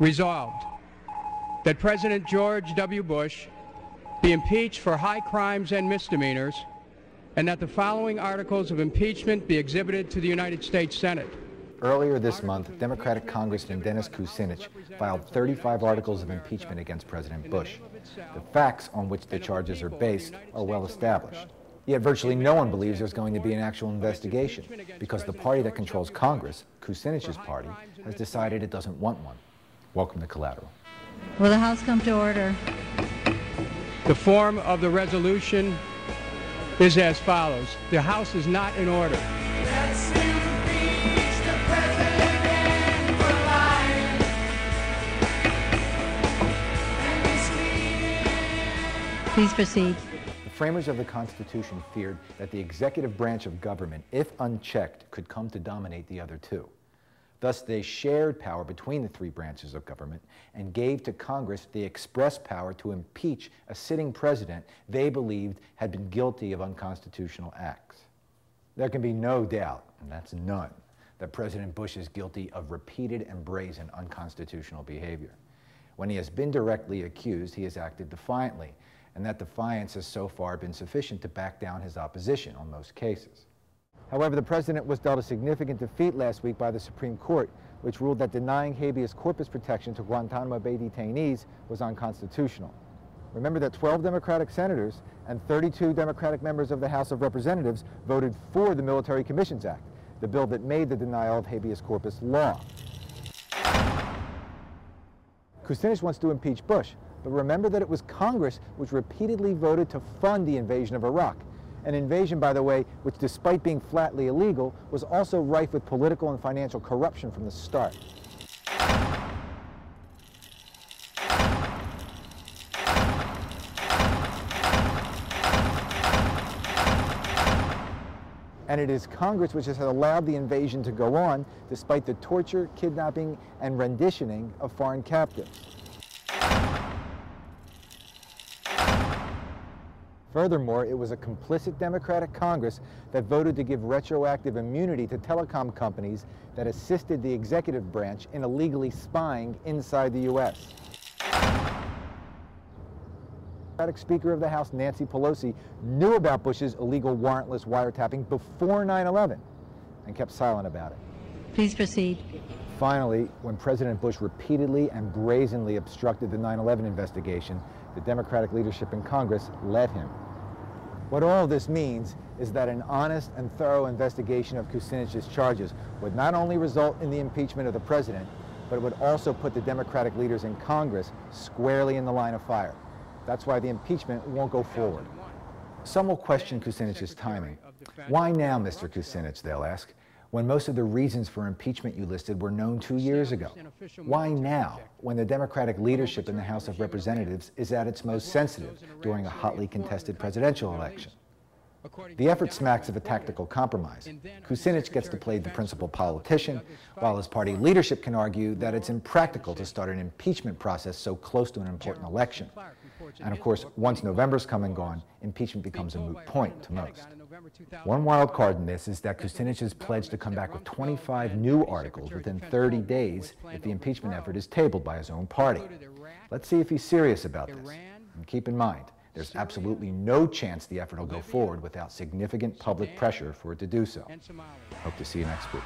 Resolved, that President George W. Bush be impeached for high crimes and misdemeanors, and that the following articles of impeachment be exhibited to the United States Senate. Earlier this month, Democratic Congressman Dennis Kucinich filed 35 articles of impeachment against President Bush. The facts on which the charges are based are well established. Yet virtually no one believes there's going to be an actual investigation because the party that controls Congress, Kucinich's party, has decided it doesn't want one. Welcome to Collateral. Will the House come to order? The form of the resolution is as follows. The House is not in order. Let's impeach the president for lying and misleading. Please proceed. The framers of the Constitution feared that the executive branch of government, if unchecked, could come to dominate the other two. Thus, they shared power between the three branches of government and gave to Congress the express power to impeach a sitting president they believed had been guilty of unconstitutional acts. There can be no doubt, and that's none, that President Bush is guilty of repeated and brazen unconstitutional behavior. When he has been directly accused, he has acted defiantly, and that defiance has so far been sufficient to back down his opposition on most cases. However, the president was dealt a significant defeat last week by the Supreme Court, which ruled that denying habeas corpus protection to Guantanamo Bay detainees was unconstitutional. Remember that 12 Democratic senators and 32 Democratic members of the House of Representatives voted for the Military Commissions Act, the bill that made the denial of habeas corpus law. Kucinich wants to impeach Bush, but remember that it was Congress which repeatedly voted to fund the invasion of Iraq. An invasion, by the way, which despite being flatly illegal, was also rife with political and financial corruption from the start. And it is Congress which has allowed the invasion to go on despite the torture, kidnapping, and renditioning of foreign captives. Furthermore, it was a complicit Democratic Congress that voted to give retroactive immunity to telecom companies that assisted the executive branch in illegally spying inside the U.S. Democratic Speaker of the House Nancy Pelosi knew about Bush's illegal warrantless wiretapping before 9/11 and kept silent about it. Please proceed. Finally, when President Bush repeatedly and brazenly obstructed the 9/11 investigation, the Democratic leadership in Congress let him. What all this means is that an honest and thorough investigation of Kucinich's charges would not only result in the impeachment of the president, but it would also put the Democratic leaders in Congress squarely in the line of fire. That's why the impeachment won't go forward. Some will question Kucinich's timing. Why now, Mr. Kucinich, they'll ask, when most of the reasons for impeachment you listed were known 2 years ago? Why now, when the Democratic leadership in the House of Representatives is at its most sensitive during a hotly contested presidential election? The effort smacks of a tactical compromise. Kucinich gets to play the principal politician, while his party leadership can argue that it's impractical to start an impeachment process so close to an important election. And of course, once November's come and gone, impeachment becomes a moot point to most. One wild card in this is that Kucinich has pledged to come back with 25 new articles within 30 days if the impeachment effort is tabled by his own party. Let's see if he's serious about this. And keep in mind, there's absolutely no chance the effort will go forward without significant public pressure for it to do so. Hope to see you next week.